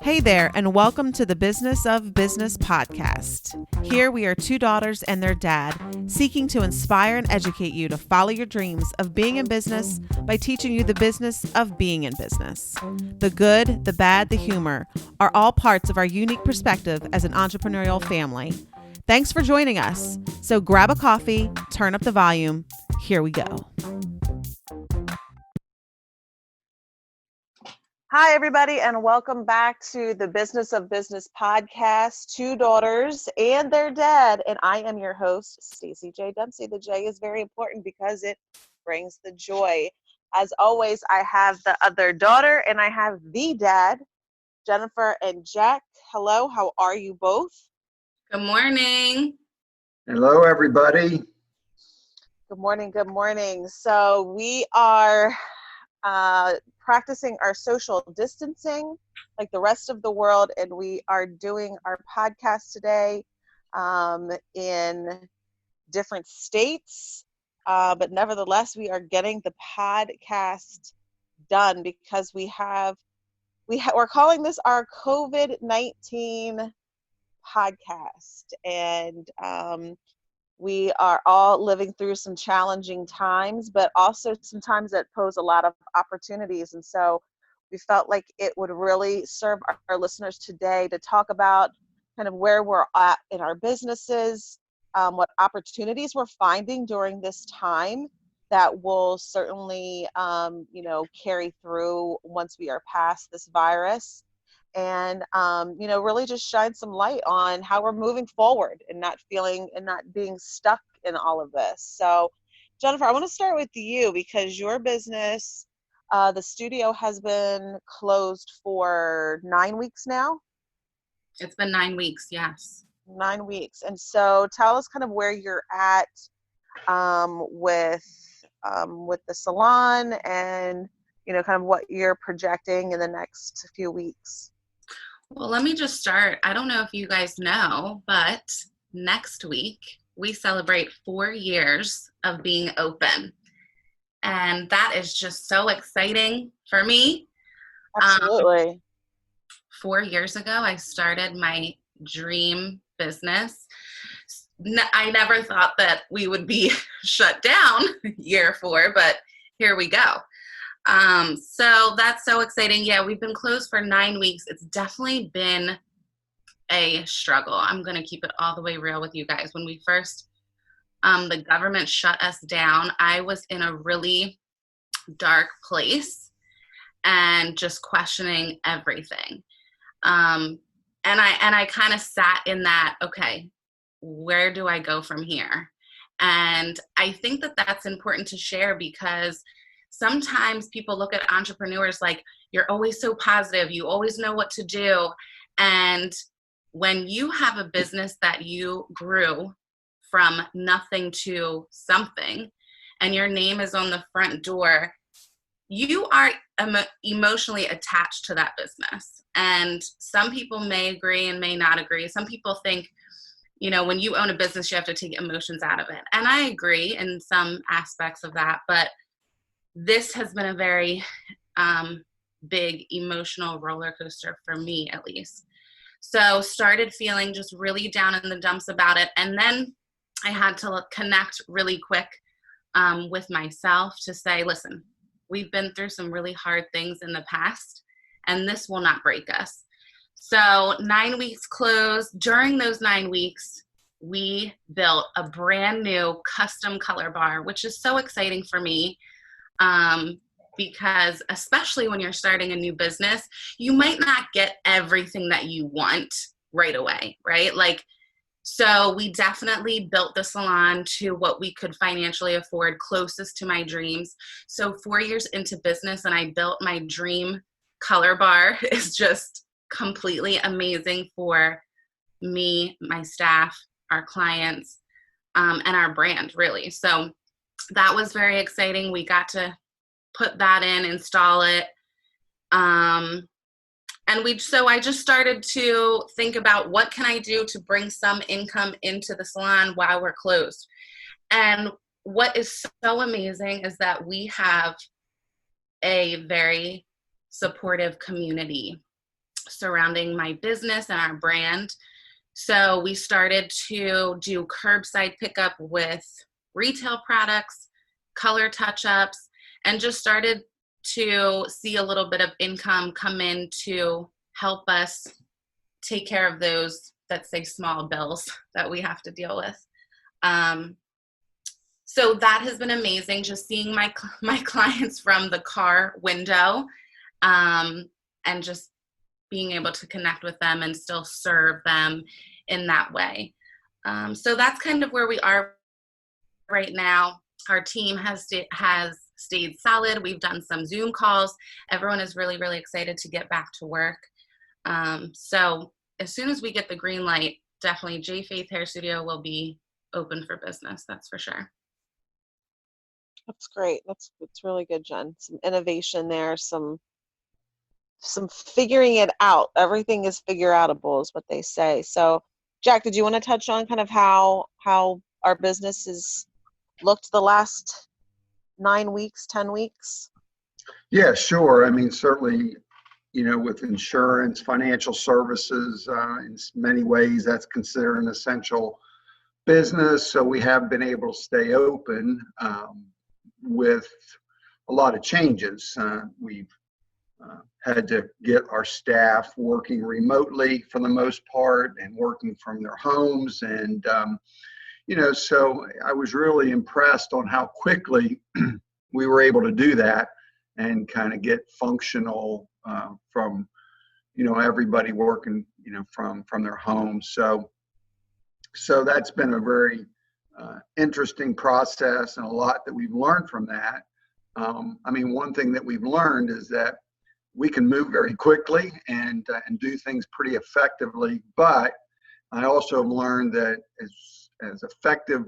Hey there, and welcome to the Business of Business podcast. Here we are two daughters and their dad, seeking to inspire and educate you to follow your dreams of being in business by teaching you the business of being in business. The good, the bad, the humor are all parts of our unique perspective as an entrepreneurial family. Thanks for joining us. So grab a coffee, turn up the volume. Here we go. Hi, everybody, and welcome back to the Business of Business podcast, two daughters and their dad. And I am your host, Staci J. Dempsey. The J is very important because it brings the joy. As always, I have the other daughter and I have the dad, Jennifer and Jack. Hello, how are you both? Good morning. Hello, everybody. Good morning, good morning. So we are practicing our social distancing like the rest of the world, and we are doing our podcast today in different states, but nevertheless we are getting the podcast done because we're calling this our COVID-19 podcast, and we are all living through some challenging times, but also some times that pose a lot of opportunities. And so we felt like it would really serve our listeners today to talk about kind of where we're at in our businesses, what opportunities we're finding during this time that will certainly, carry through once we are past this virus. And really just shine some light on how we're moving forward and not being stuck in all of this. So Jennifer, I want to start with you because your business, the studio has been closed for 9 weeks now. It's been 9 weeks, yes. 9 weeks. And so tell us kind of where you're at with the salon and kind of what you're projecting in the next few weeks. Well, let me just start. I don't know if you guys know, but next week we celebrate 4 years of being open. And that is just so exciting for me. Absolutely. 4 years ago, I started my dream business. I never thought that we would be shut down year 4, but here we go. So that's so exciting. Yeah, we've been closed for 9 weeks. It's definitely been a struggle. I'm going to keep it all the way real with you guys. When we first, the government shut us down, I was in a really dark place and just questioning everything. And I kind of sat in that, okay, where do I go from here? And I think that that's important to share because sometimes people look at entrepreneurs like, you're always so positive, you always know what to do. And when you have a business that you grew from nothing to something, and your name is on the front door, you are emotionally attached to that business. And some people may agree and may not agree. Some people think, when you own a business, you have to take emotions out of it. And I agree in some aspects of that, but this has been a very big emotional roller coaster for me, at least. So started feeling just really down in the dumps about it. And then I had to connect really quick with myself to say, listen, we've been through some really hard things in the past, and this will not break us. So 9 weeks closed. During those 9 weeks, we built a brand new custom color bar, which is so exciting for me. Because especially when you're starting a new business, you might not get everything that you want right away, right? So we definitely built the salon to what we could financially afford, closest to my dreams. So 4 years into business and I built my dream color bar is just completely amazing for me, my staff, our clients, and our brand, really. So that was very exciting. We got to put that in, install it. So I just started to think about what can I do to bring some income into the salon while we're closed. And what is so amazing is that we have a very supportive community. surrounding my business and our brand. So we started to do curbside pickup with retail products, color touch-ups, and just started to see a little bit of income come in to help us take care of those, let's say, small bills that we have to deal with. So that has been amazing, just seeing my clients from the car window, and just being able to connect with them and still serve them in that way. So that's kind of where we are right now. Our team has stayed solid. We've done some Zoom calls. Everyone is really, really excited to get back to work. So as soon as we get the green light, definitely J Faith Hair Studio will be open for business. That's for sure. That's great. That's really good, Jen. Some innovation there, some figuring it out. Everything is figureoutable is what they say. So, Jack, did you want to touch on kind of how our business has looked the last 9 weeks, 10 weeks? Yeah, sure. I mean, certainly, with insurance, financial services, in many ways, that's considered an essential business. So we have been able to stay open with a lot of changes. We've had to get our staff working remotely for the most part and working from their homes. And, so I was really impressed on how quickly we were able to do that and kind of get functional from, everybody working, from their homes. So that's been a very interesting process and a lot that we've learned from that. One thing that we've learned is that we can move very quickly and do things pretty effectively. But I also have learned that as effective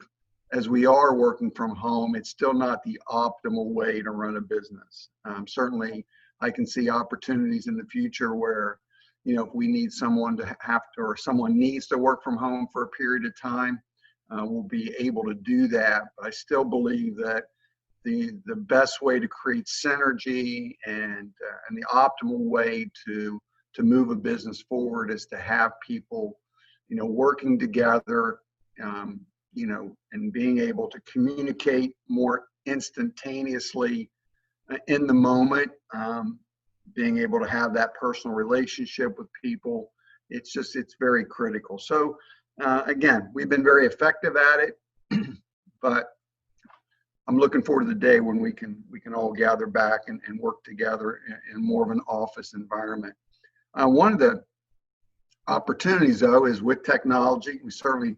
as we are working from home, it's still not the optimal way to run a business. Certainly, I can see opportunities in the future where, if we need someone or someone needs to work from home for a period of time, we'll be able to do that. But I still believe that the best way to create synergy and the optimal way to move a business forward is to have people, working together, and being able to communicate more instantaneously in the moment, being able to have that personal relationship with people. It's very critical. So again, we've been very effective at it, but I'm looking forward to the day when we can all gather back and work together in more of an office environment. One of the opportunities, though, is with technology. We certainly,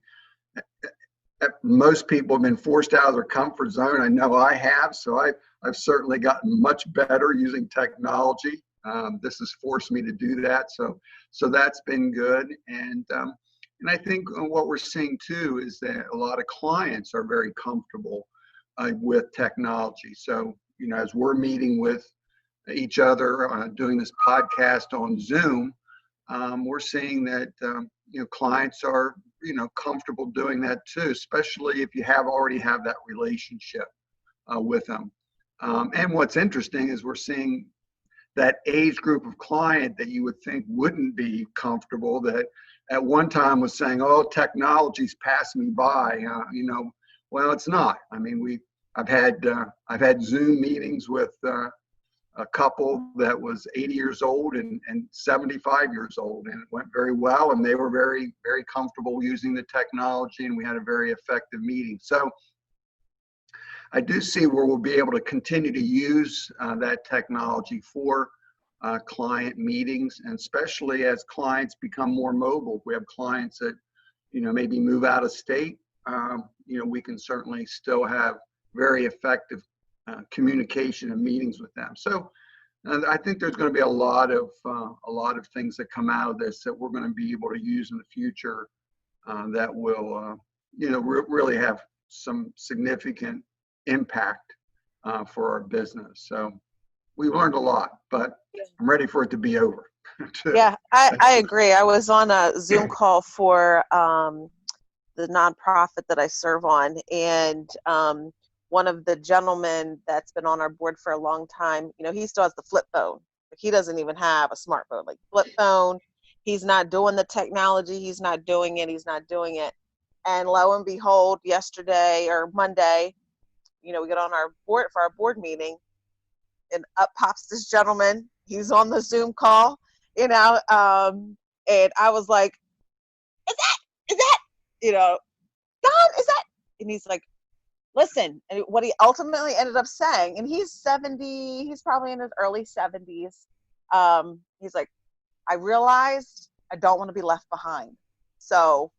most people have been forced out of their comfort zone. I know I have, so I've certainly gotten much better using technology. This has forced me to do that, so that's been good. And I think what we're seeing too is that a lot of clients are very comfortable with technology. So, as we're meeting with each other, doing this podcast on Zoom, we're seeing that, clients are, comfortable doing that too, especially if you already have that relationship with them. And what's interesting is we're seeing that age group of client that you would think wouldn't be comfortable, that at one time was saying, "Oh, technology's passing me by." Well, it's not. I've had Zoom meetings with a couple that was 80 years old and 75 years old, and it went very well, and they were very, very comfortable using the technology, and we had a very effective meeting. So I do see where we'll be able to continue to use that technology for client meetings, and especially as clients become more mobile. If we have clients that, maybe move out of state, we can certainly still have very effective communication and meetings with them. So I think there's going to be a lot of things that come out of this that we're going to be able to use in the future that will, really have some significant impact for our business. So we learned a lot, but I'm ready for it to be over. Yeah, I agree. I was on a Zoom call for the nonprofit that I serve on, and one of the gentlemen that's been on our board for a long time, he still has the flip phone. He doesn't even have a smartphone, like flip phone. He's not doing the technology. He's not doing it. He's not doing it. And lo and behold, yesterday or Monday, we get on our board for our board meeting, and up pops this gentleman. He's on the Zoom call, and I was like, is that, Don, is that? And he's like, listen, and what he ultimately ended up saying, and he's 70, he's probably in his early 70s. He's like, I realized I don't want to be left behind. So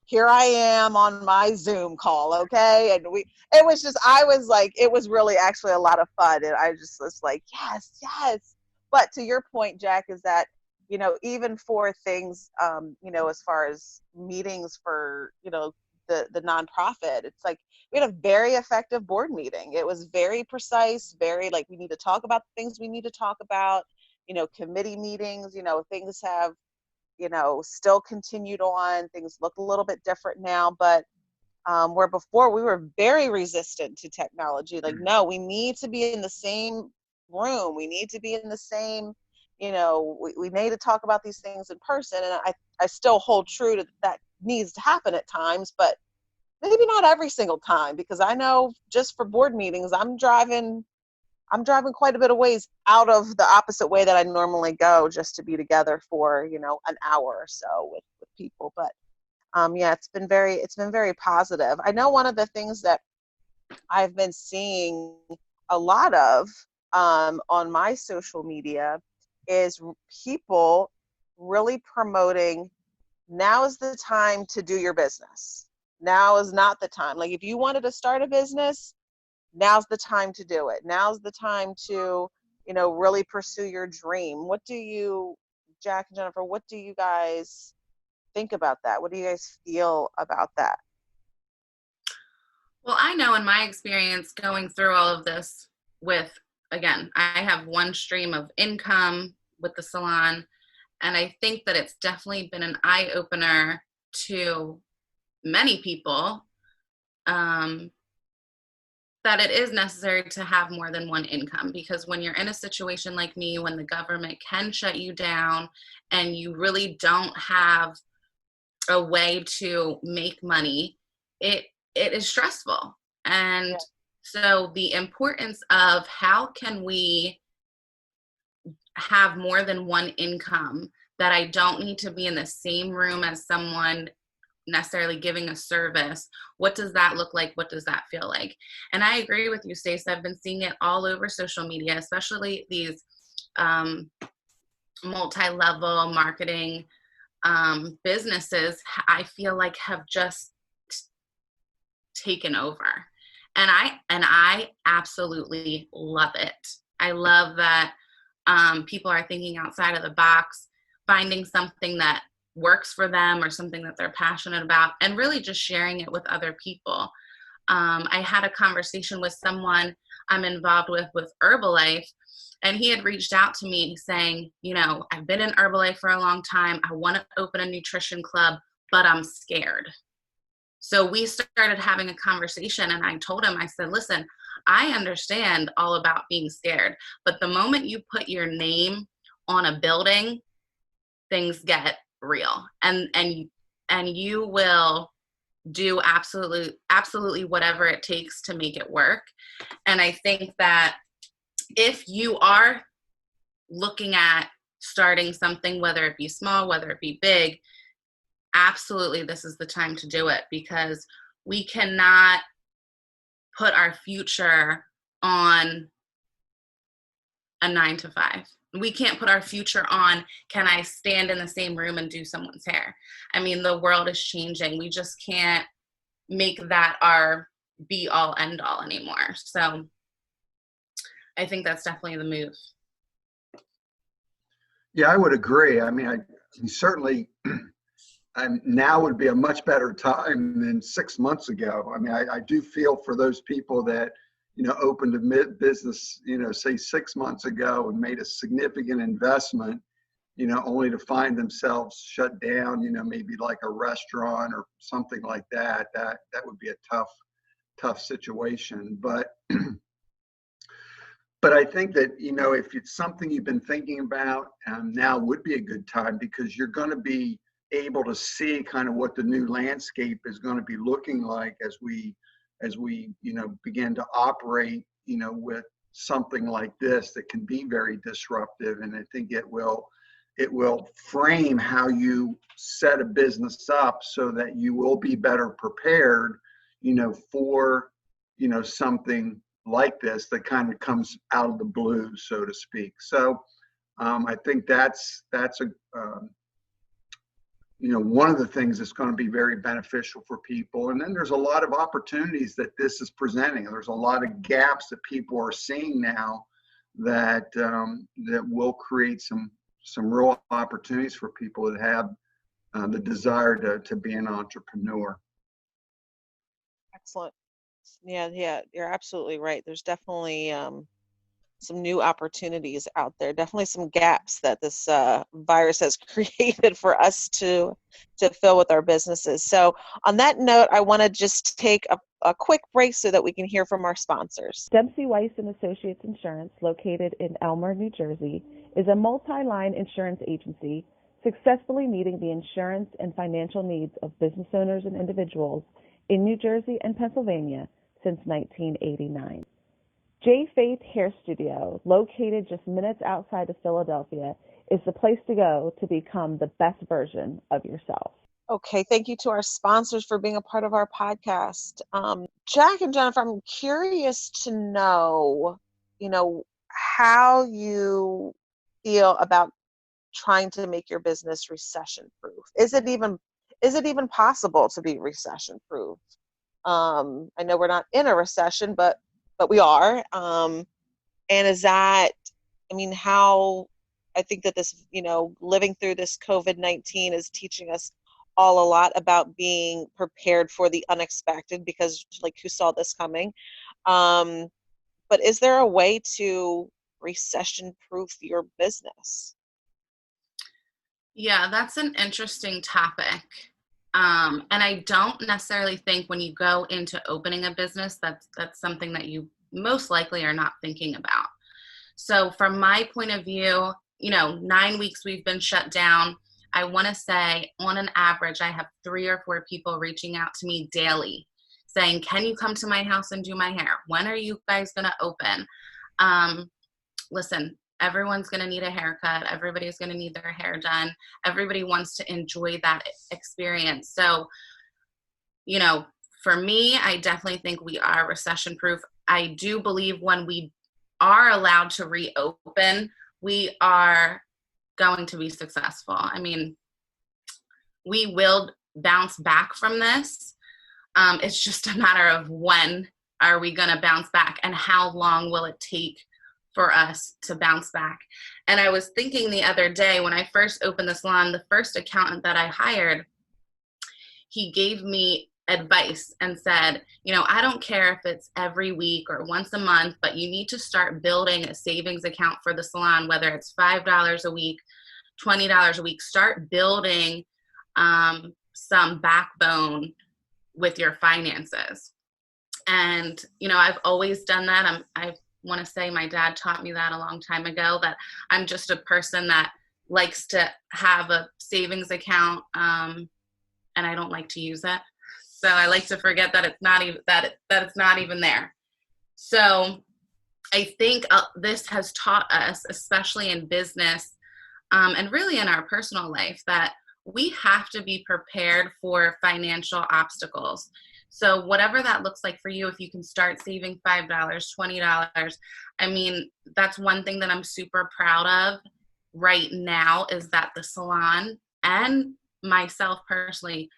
here I am on my Zoom call, okay? And it was really actually a lot of fun. And I just was like, yes, yes. But to your point, Jack, is that, even for things, as far as meetings for, the nonprofit, it's like we had a very effective board meeting. It was very precise, very like, we need to talk about the things we need to talk about, committee meetings, things have, still continued on. Things look a little bit different now, but where before we were very resistant to technology. Like, no, we need to be in the same room. We need to be in the same, we need to talk about these things in person. And I still hold true to that needs to happen at times, but maybe not every single time, because I know just for board meetings, I'm driving quite a bit of ways out of the opposite way that I normally go just to be together for, an hour or so with people. But yeah, it's been very positive. I know one of the things that I've been seeing a lot of on my social media is people really promoting, now is the time to do your business. Now is not the time. Like, if you wanted to start a business, now's the time to do it. Now's the time to, really pursue your dream. Jack and Jennifer, what do you guys think about that? What do you guys feel about that? Well, I know in my experience going through all of this again, I have one stream of income with the salon, and I think that it's definitely been an eye-opener to many people, that it is necessary to have more than one income, because when you're in a situation like me, when the government can shut you down and you really don't have a way to make money, it is stressful. And yeah. So the importance of how can we have more than one income, that I don't need to be in the same room as someone necessarily giving a service. What does that look like? What does that feel like? And I agree with you, Staci. I've been seeing it all over social media, especially these multi-level marketing businesses, I feel like have just taken over. And I absolutely love it. I love that people are thinking outside of the box, finding something that works for them or something that they're passionate about, and really just sharing it with other people. I had a conversation with someone I'm involved with Herbalife, and he had reached out to me saying, I've been in Herbalife for a long time. I want to open a nutrition club, but I'm scared. So we started having a conversation, and I told him, I said, listen, I understand all about being scared, but the moment you put your name on a building, things get real, and you will do absolutely whatever it takes to make it work. And I think that if you are looking at starting something, whether it be small, whether it be big, absolutely this is the time to do it, because we cannot put our future on a 9-to-5. We can't put our future on, can I stand in the same room and do someone's hair? I mean, the world is changing. We just can't make that our be all end all anymore. So I think that's definitely the move. Yeah, I would agree. I mean, certainly now would be a much better time than 6 months ago. I mean, I do feel for those people that, opened a business, say 6 months ago and made a significant investment, only to find themselves shut down, maybe like a restaurant or something like that. That would be a tough situation. But But I think that, if it's something you've been thinking about, now would be a good time, because you're going to be able to see kind of what the new landscape is going to be looking like as we begin to operate, with something like this that can be very disruptive. And I think it will frame how you set a business up so that you will be better prepared, for, something like this that kind of comes out of the blue, so to speak. So I think that's one of the things that's going to be very beneficial for people. And then there's a lot of opportunities that this is presenting. There's a lot of gaps that people are seeing now that will create some real opportunities for people that have the desire to be an entrepreneur. Excellent. Yeah, you're absolutely right. There's definitely some new opportunities out there. Definitely some gaps that this virus has created for us to fill with our businesses. So on that note, I want to just take a quick break so that we can hear from our sponsors. Dempsey Weiss and Associates Insurance, located in Elmer, New Jersey, is a multi-line insurance agency successfully meeting the insurance and financial needs of business owners and individuals in New Jersey and Pennsylvania since 1989. J Faith Hair Studio, located just minutes outside of Philadelphia, is the place to go to become the best version of yourself. Okay, thank you to our sponsors for being a part of our podcast. Jack and Jennifer, I'm curious to know, how you feel about trying to make your business recession proof. Is it even possible to be recession proof? I know we're not in a recession, but we are. And is that, how I think that this, living through this COVID-19 is teaching us all a lot about being prepared for the unexpected, because who saw this coming? But is there a way to recession proof your business? Yeah, that's an interesting topic. And I don't necessarily think when you go into opening a business, that's something that you most likely are not thinking about. So from my point of view, 9 weeks we've been shut down. I want to say on an average, I have 3 or 4 people reaching out to me daily saying, can you come to my house and do my hair? When are you guys going to open? Listen, everyone's going to need a haircut. Everybody's going to need their hair done. Everybody wants to enjoy that experience. So, for me, I definitely think we are recession proof. I do believe when we are allowed to reopen, we are going to be successful. We will bounce back from this. It's just a matter of when are we going to bounce back and how long will it take for us to bounce back. And I was thinking the other day when I first opened the salon, the first accountant that I hired, he gave me advice and said, I don't care if it's every week or once a month, but you need to start building a savings account for the salon, whether it's $5 a week, $20 a week. Start building some backbone with your finances. And, I've always done that. I want to say my dad taught me that a long time ago, that I'm just a person that likes to have a savings account, and I don't like to use it. So I like to forget that it's not even that it's not even there. So I think this has taught us, especially in business, and really in our personal life, that we have to be prepared for financial obstacles. So whatever that looks like for you, if you can start saving $5, $20, that's one thing that I'm super proud of right now, is that the salon and myself personally,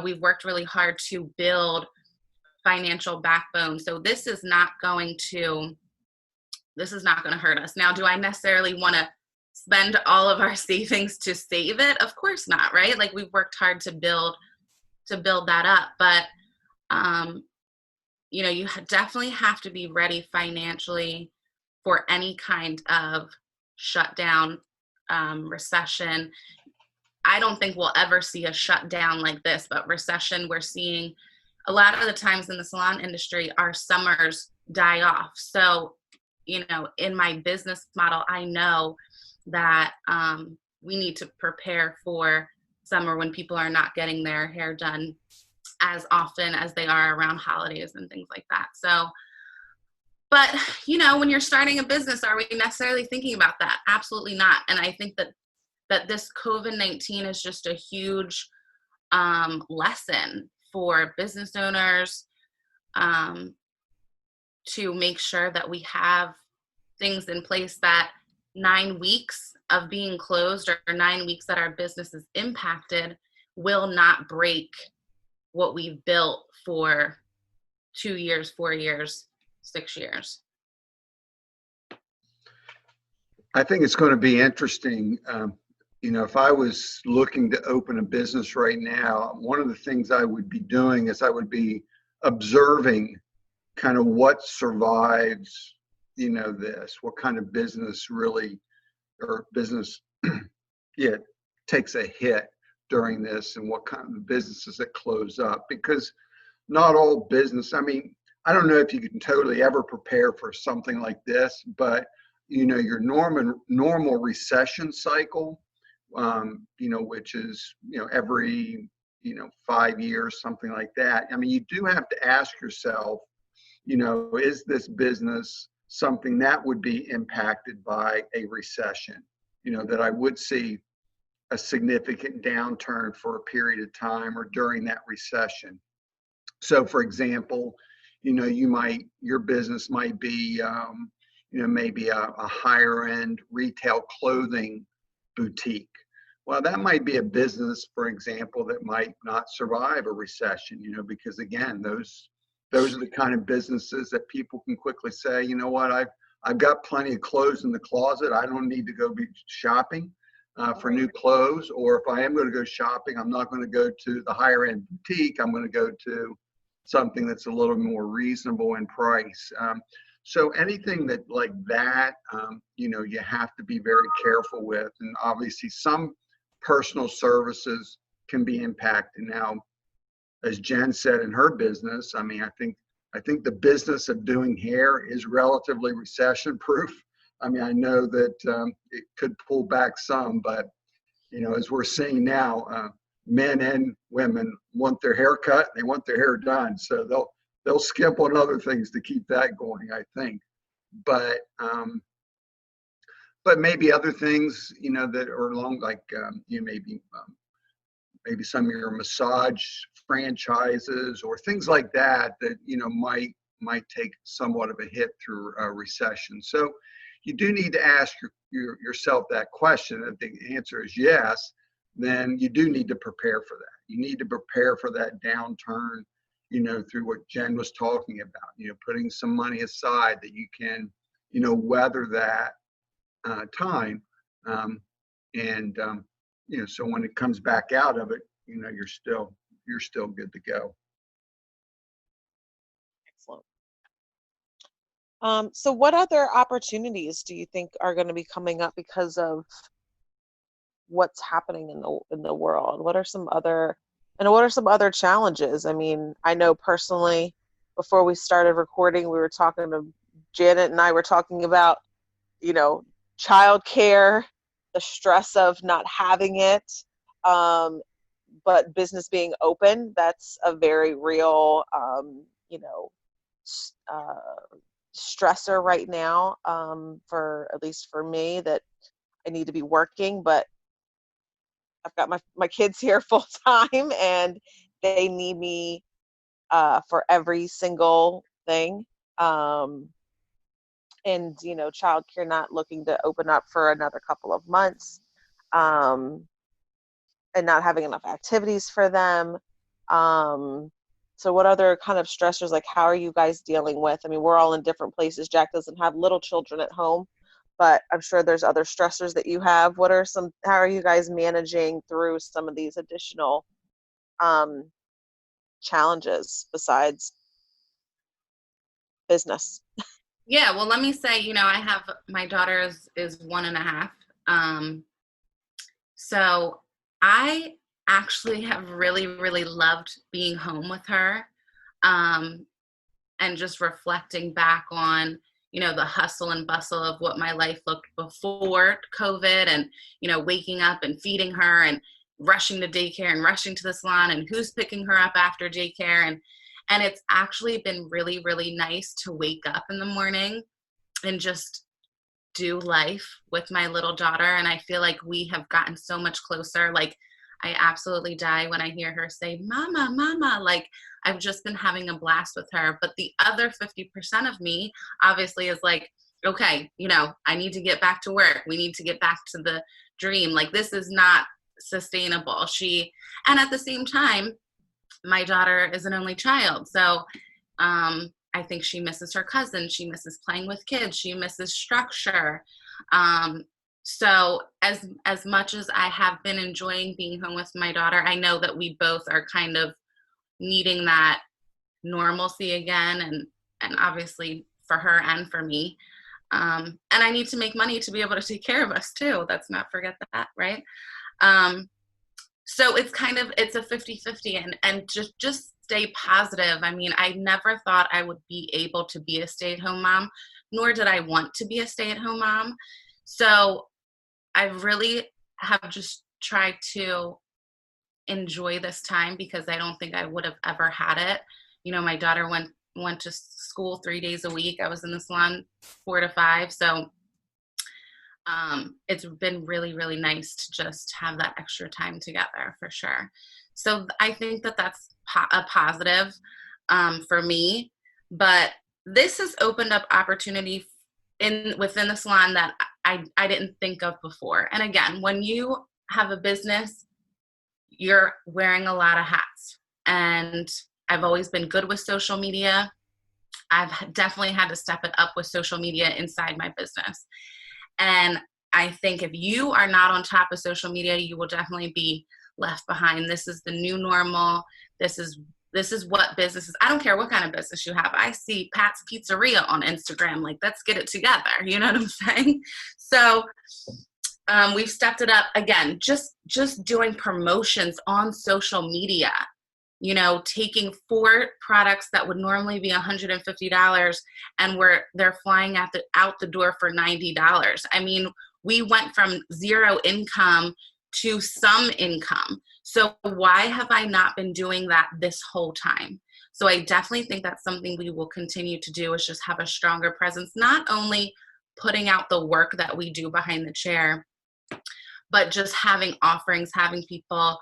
we've worked really hard to build financial backbone. So this is not going to hurt us. Now, do I necessarily want to spend all of our savings to save it? Of course not, right? We've worked hard to build that up, but you definitely have to be ready financially for any kind of shutdown, recession. I don't think we'll ever see a shutdown like this, but recession, we're seeing a lot of the times in the salon industry, our summers die off. So in my business model, I know that we need to prepare for summer when people are not getting their hair done as often as they are around holidays and things like that. So, but, when you're starting a business, are we necessarily thinking about that? Absolutely not. And I think that this COVID-19 is just a huge lesson for business owners to make sure that we have things in place that 9 weeks of being closed or 9 weeks that our business is impacted will not break what we've built for 2 years, 4 years, 6 years. I think it's going to be interesting. If I was looking to open a business right now, one of the things I would be doing is I would be observing kind of what survives, what kind of business really, or business, takes a hit during this, and what kind of businesses that close up, because not all business, I don't know if you can totally ever prepare for something like this, but your normal recession cycle, which is, every, 5 years, something like that. You do have to ask yourself, is this business something that would be impacted by a recession, that I would see a significant downturn for a period of time or during that recession. So for example, your business might be, maybe a higher end retail clothing boutique. Well, that might be a business, for example, that might not survive a recession, because again, those are the kind of businesses that people can quickly say, you know what, I've got plenty of clothes in the closet. I don't need to go be shopping for new clothes. Or if I am going to go shopping, I'm not going to go to the higher end boutique. I'm going to go to something that's a little more reasonable in price. So anything that like that, you have to be very careful with. And obviously some personal services can be impacted. Now, as Jen said in her business, I think the business of doing hair is relatively recession proof. I know that it could pull back some, but as we're seeing now, men and women want their hair cut, they want their hair done, so they'll skip on other things to keep that going, I think. But maybe other things, that are along, like maybe some of your massage franchises or things like that might take somewhat of a hit through a recession. So you do need to ask yourself that question. If the answer is yes, then you do need to prepare for that. You need to prepare for that downturn, through what Jen was talking about, putting some money aside that you can, weather that time. So when it comes back out of it, you're still good to go. Excellent. So what other opportunities do you think are going to be coming up because of what's happening in the world? What are some other challenges? I know personally, before we started recording, we were talking to Janet and I were talking about, childcare, the stress of not having it, but business being open, that's a very real, stressor right now, at least for me, that I need to be working, but I've got my kids here full time and they need me for every single thing. And childcare not looking to open up for another couple of months, and not having enough activities for them. So what other kind of stressors, like how are you guys dealing with? We're all in different places. Jack doesn't have little children at home, but I'm sure there's other stressors that you have. How are you guys managing through some of these additional challenges besides business? Yeah, well, let me say, I have, my daughter is 1.5. So I actually have really, really loved being home with her, and just reflecting back on, the hustle and bustle of what my life looked before COVID, and, waking up and feeding her and rushing to daycare and rushing to the salon and who's picking her up after daycare. And it's actually been really, really nice to wake up in the morning and just do life with my little daughter. And I feel like we have gotten so much closer. Like, I absolutely die when I hear her say, "Mama, Mama." Like, I've just been having a blast with her. But the other 50% of me obviously is like, okay, I need to get back to work. We need to get back to the dream. Like, this is not sustainable. And at the same time, my daughter is an only child. So I think she misses her cousins. She misses playing with kids. She misses structure. So as much as I have been enjoying being home with my daughter, I know that we both are kind of needing that normalcy again, and obviously for her and for me. And I need to make money to be able to take care of us too. Let's not forget that, right? So it's a 50-50, and just stay positive. I mean, I never thought I would be able to be a stay-at-home mom, nor did I want to be a stay-at-home mom. So I really have just tried to enjoy this time, because I don't think I would have ever had it. My daughter went to school 3 days a week. I was in the salon 4 to 5. So it's been really, really nice to just have that extra time together, for sure. So I think that that's a positive for me. But this has opened up opportunity within the salon that I didn't think of before. And again, when you have a business, you're wearing a lot of hats. And I've always been good with social media. I've definitely had to step it up with social media inside my business. And I think if you are not on top of social media, you will definitely be left behind. This is the new normal. This is what business is. I don't care what kind of business you have. I see Pat's Pizzeria on Instagram. Like, let's get it together. You know what I'm saying? So we've stepped it up again, just doing promotions on social media, taking 4 products that would normally be $150 and they're flying out the door for $90. I mean, we went from zero income to some income. So why have I not been doing that this whole time? So I definitely think that's something we will continue to do, is just have a stronger presence, not only putting out the work that we do behind the chair, but just having offerings, having people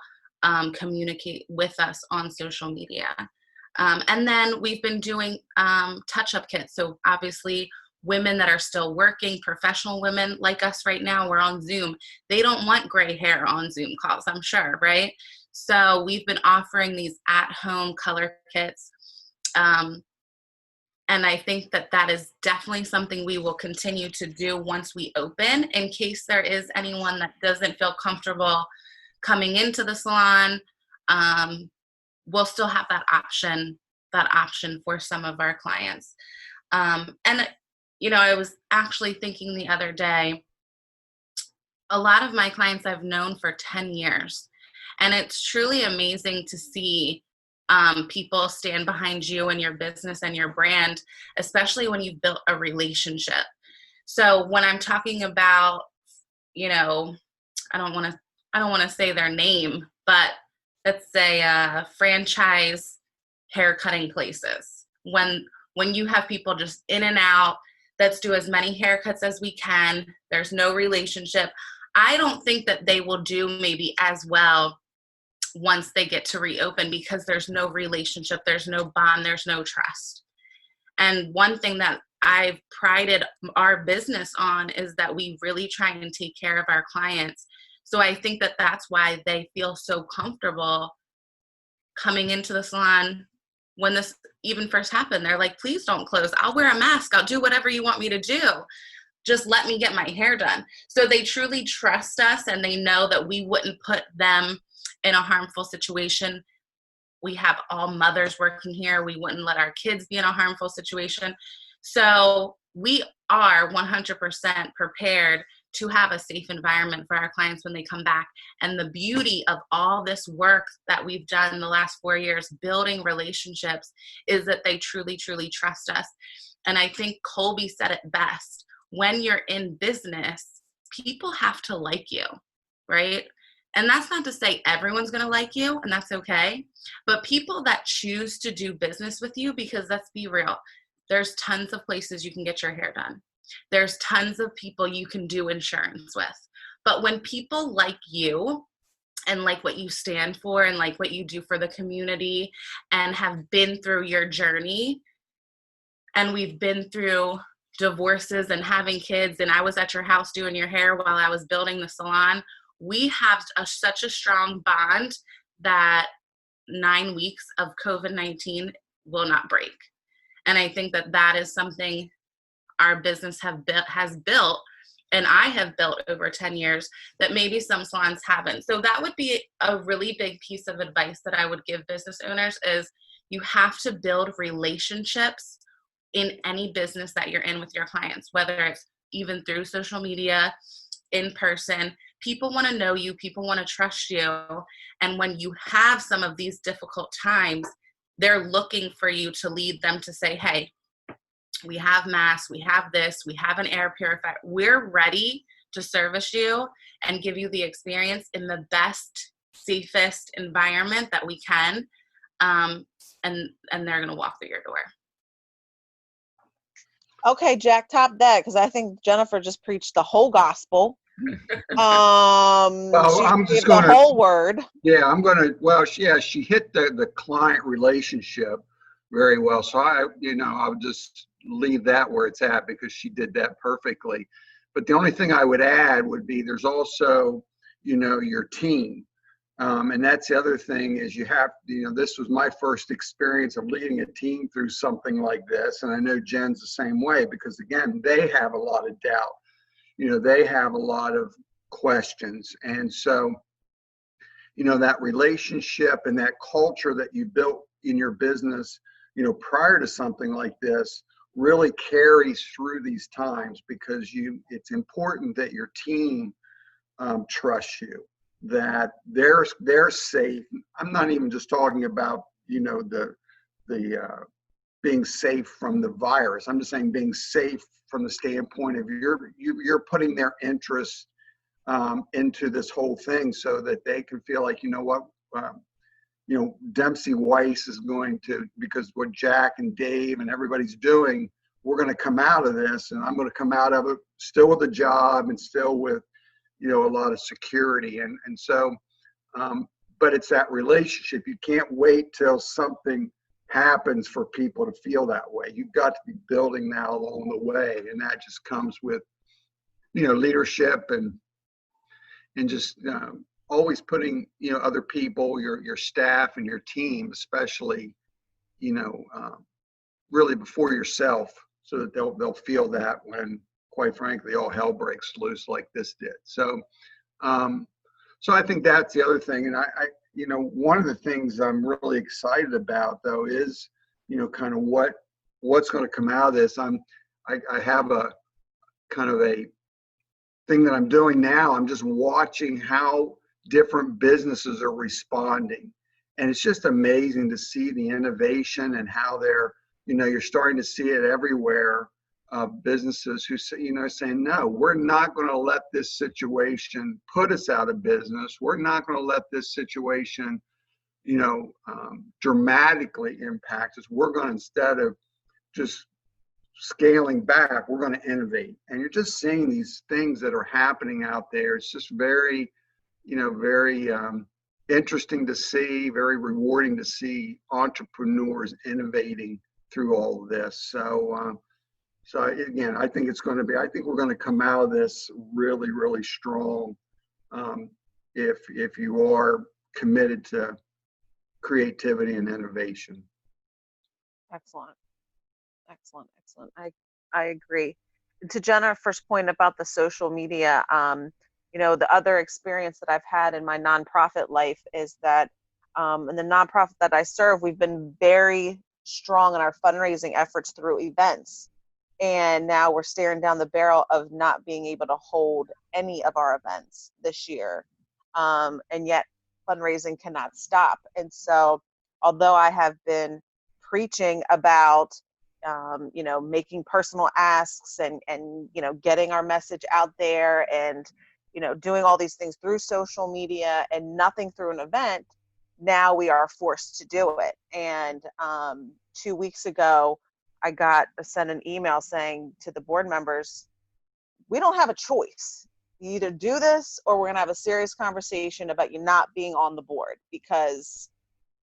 communicate with us on social media. And then we've been doing touch-up kits. So obviously women that are still working, professional women like us right now, we're on Zoom. They don't want gray hair on Zoom calls, I'm sure, right? So we've been offering these at-home color kits. And I think that is definitely something we will continue to do once we open, in case there is anyone that doesn't feel comfortable coming into the salon. We'll still have that option for some of our clients. And I was actually thinking the other day, a lot of my clients I've known for 10 years, and it's truly amazing to see people stand behind you and your business and your brand, especially when you've built a relationship. So when I'm talking about, I don't want to say their name, but let's say franchise hair cutting places. When you have people just in and out, let's do as many haircuts as we can. There's no relationship. I don't think that they will do maybe as well once they get to reopen, because there's no relationship, there's no bond, there's no trust. And one thing that I've prided our business on is that we really try and take care of our clients. So I think that that's why they feel so comfortable coming into the salon. When this even first happened, they're like, please don't close. I'll wear a mask. I'll do whatever you want me to do. Just let me get my hair done. So they truly trust us, and they know that we wouldn't put them in a harmful situation. We have all mothers working here. We wouldn't let our kids be in a harmful situation. So we are 100% prepared to have a safe environment for our clients when they come back. And the beauty of all this work that we've done in the last 4 years, building relationships, is that they truly, truly trust us. And I think Colby said it best. When you're in business, people have to like you, right? And that's not to say everyone's going to like you, and that's okay. But people that choose to do business with you, because let's be real, there's tons of places you can get your hair done. There's tons of people you can do insurance with. But when people like you and like what you stand for and like what you do for the community and have been through your journey, and we've been through divorces and having kids, and I was at your house doing your hair while I was building the salon, we have such a strong bond that 9 weeks of COVID-19 will not break. And I think that that is something our business has built, and I have built over 10 years that maybe some salons haven't. So that would be a really big piece of advice that I would give business owners is you have to build relationships in any business that you're in with your clients, whether it's even through social media, in person. People want to know you, people want to trust you. And when you have some of these difficult times, they're looking for you to lead them to say, hey, we have masks, we have this, we have an air purifier. We're ready to service you and give you the experience in the best, safest environment that we can. And they're going to walk through your door. Okay, Jack, top that, because I think Jennifer just preached the whole gospel. Well, She I'm gave just going the to, whole word. yeah, I'm going to, well, she hit the client relationship very well. So I'll just leave that where it's at because she did that perfectly. But the only thing I would add would be there's also, your team. And that's the other thing is you have, this was my first experience of leading a team through something like this. And I know Jen's the same way because, again, they have a lot of doubt. They have a lot of questions. And so, that relationship and that culture that you built in your business, prior to something like this really carries through these times because it's important that your team trusts you, that they're safe. I'm not even just talking about, the being safe from the virus. I'm just saying being safe from the standpoint of you're putting their interests into this whole thing so that they can feel like, Dempsey Weiss is going to, because what Jack and Dave and everybody's doing, we're going to come out of this, and I'm going to come out of it still with a job and still with, a lot of security. And so, but it's that relationship. You can't wait till something happens for people to feel that way. You've got to be building that along the way. And that just comes with, leadership and just always putting, other people, your staff and your team, especially, really before yourself so that they'll feel that when, quite frankly, all hell breaks loose like this did. So, so I think that's the other thing. And I one of the things I'm really excited about though is, kind of what's going to come out of this. I have a kind of a thing that I'm doing now. I'm just watching how different businesses are responding. And it's just amazing to see the innovation and how they're, you're starting to see it everywhere. Businesses who say, saying, no, we're not going to let this situation put us out of business. We're not going to let this situation, dramatically impact us. We're going to, instead of just scaling back, we're going to innovate. And you're just seeing these things that are happening out there. It's just very, very interesting to see, very rewarding to see entrepreneurs innovating through all of this. So again, I think we're going to come out of this really, really strong if you are committed to creativity and innovation. Excellent. I agree. To Jennifer's point about the social media, the other experience that I've had in my nonprofit life is that in the nonprofit that I serve, we've been very strong in our fundraising efforts through events. And now we're staring down the barrel of not being able to hold any of our events this year. And yet fundraising cannot stop. And so although I have been preaching about making personal asks and, getting our message out there and, doing all these things through social media and nothing through an event. Now we are forced to do it. And 2 weeks ago, I sent an email saying to the board members, we don't have a choice. You either do this or we're going to have a serious conversation about you not being on the board, because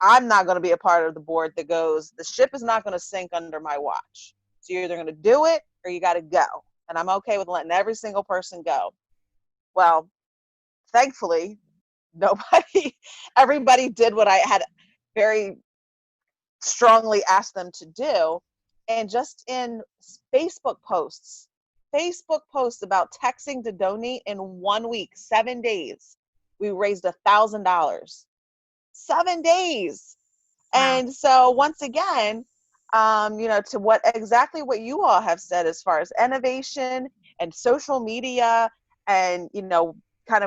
I'm not going to be a part of the board that goes, the ship is not going to sink under my watch. So you're either going to do it or you got to go. And I'm okay with letting every single person go. Well, thankfully, everybody did what I had very strongly asked them to do. And just in Facebook posts about texting to donate in 1 week, 7 days, we raised $1,000. 7 days. Wow. And so once again, to exactly what you all have said as far as innovation and social media and,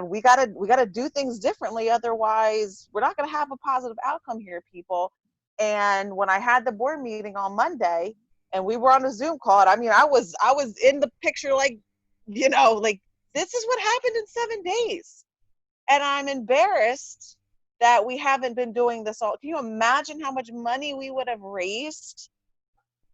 we gotta do things differently. Otherwise, we're not gonna have a positive outcome here, people. And when I had the board meeting on Monday and we were on a Zoom call, I was in the picture, like, this is what happened in 7 days. And I'm embarrassed that we haven't been doing this all. Can you imagine how much money we would have raised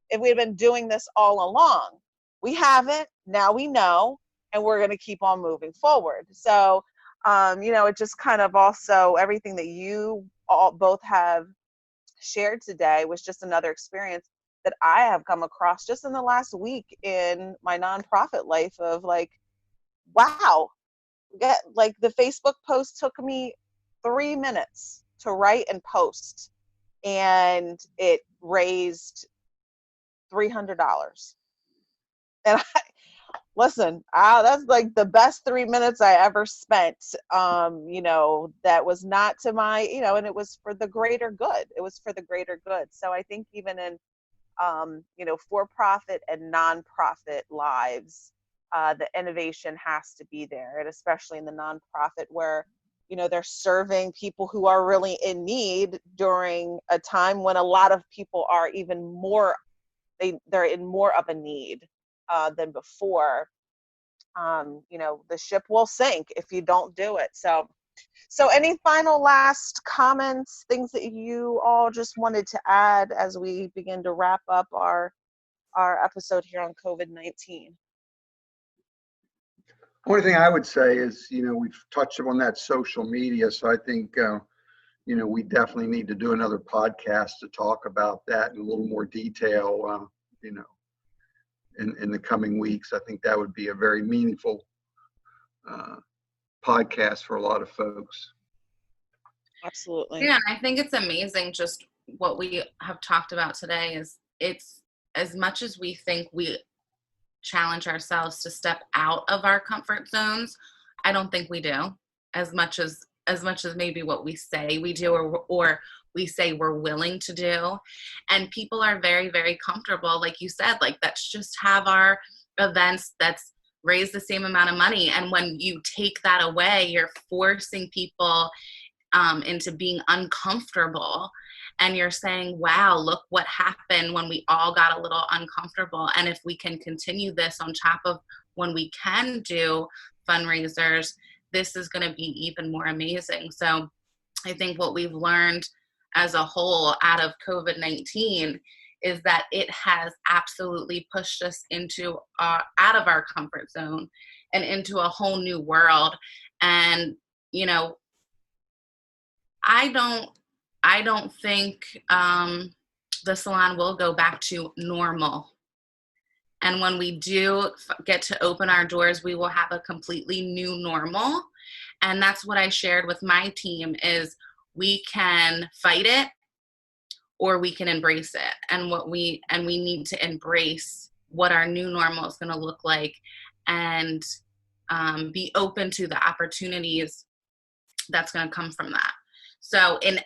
if we had been doing this all along? We haven't. Now we know, and we're going to keep on moving forward. So, it just kind of also, everything that you all both have shared today was just another experience that I have come across just in the last week in my nonprofit life of like, wow, like the Facebook post took me 3 minutes to write and post, and it raised $300. And listen, that's like the best 3 minutes I ever spent. That was not to my, and it was for the greater good. It was for the greater good. So I think even in, for-profit and nonprofit lives, the innovation has to be there, and especially in the nonprofit where, they're serving people who are really in need during a time when a lot of people are even more, they're in more of a need than before. The ship will sink if you don't do it. So any final last comments, things that you all just wanted to add as we begin to wrap up our episode here on COVID-19? Only thing I would say is, we've touched on that social media. So I think, we definitely need to do another podcast to talk about that in a little more detail, in the coming weeks. I think that would be a very meaningful podcast for a lot of folks. Absolutely. Yeah, I think it's amazing just what we have talked about today is it's as much as we think we challenge ourselves to step out of our comfort zones, I don't think we do as much as maybe what we say we do or we say we're willing to do. And people are very, very comfortable, like you said, like let's just have our events that's raise the same amount of money. And when you take that away, you're forcing people into being uncomfortable. And you're saying, wow, look what happened when we all got a little uncomfortable. And if we can continue this on top of when we can do fundraisers, this is going to be even more amazing. So I think what we've learned as a whole out of COVID-19 is that it has absolutely pushed us into out of our comfort zone and into a whole new world. And, I don't think the salon will go back to normal. And when we do get to open our doors, we will have a completely new normal. And that's what I shared with my team is we can fight it or we can embrace it. And we need to embrace what our new normal is going to look like and be open to the opportunities that's going to come from that. So in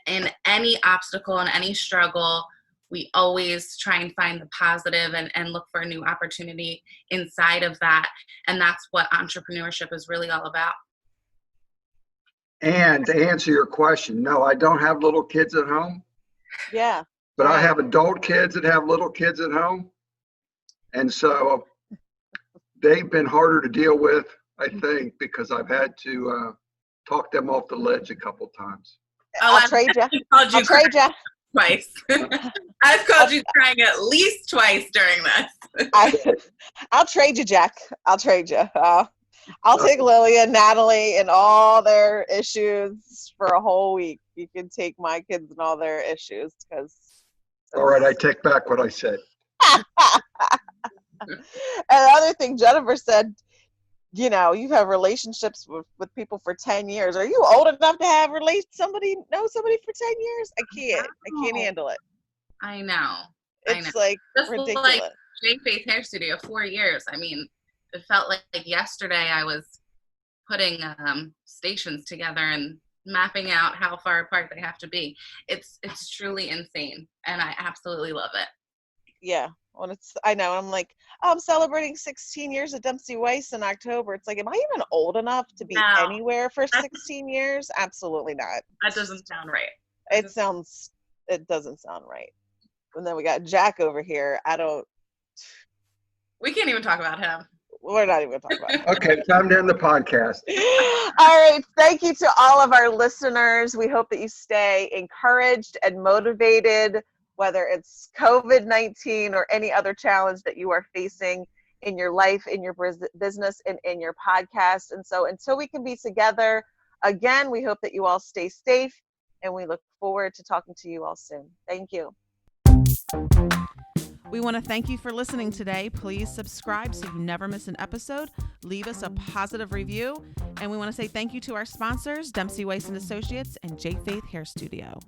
any obstacle and any struggle, we always try and find the positive and look for a new opportunity inside of that. And that's what entrepreneurship is really all about. And to answer your question, no, I don't have little kids at home. Yeah. But I have adult kids that have little kids at home. And so they've been harder to deal with, I think, because I've had to talk them off the ledge a couple times. I'll trade you. I'll trade you. Twice. I've called you crying at least twice during this. I'll trade you, Jack. I'll trade you. I'll take Lily and Natalie and all their issues for a whole week. You can take my kids and all their issues because. All right, I take back what I said. And the other thing Jennifer said, you know, you've had relationships with people for 10 years. Are you old enough to have know somebody for 10 years? I can't handle it. I know. It's like just ridiculous. Like J Faith Hair Studio, 4 years. I mean, it felt like yesterday I was putting stations together and mapping out how far apart they have to be. It's truly insane, and I absolutely love it. Yeah. Well, I know. I'm like, I'm celebrating 16 years of Dempsey Weiss in October. It's like, am I even old enough to be anywhere for 16 years? Absolutely not. That doesn't sound right. It doesn't sound right. And then we got Jack over here. We can't even talk about him. We're not even talking about him. Okay, time to end the podcast. All right. Thank you to all of our listeners. We hope that you stay encouraged and motivated, whether it's COVID-19 or any other challenge that you are facing in your life, in your business, and in your podcast. And so until we can be together again, we hope that you all stay safe, and we look forward to talking to you all soon. Thank you. We want to thank you for listening today. Please subscribe so you never miss an episode. Leave us a positive review. And we want to say thank you to our sponsors, Dempsey Weiss & Associates and J Faith Hair Studio.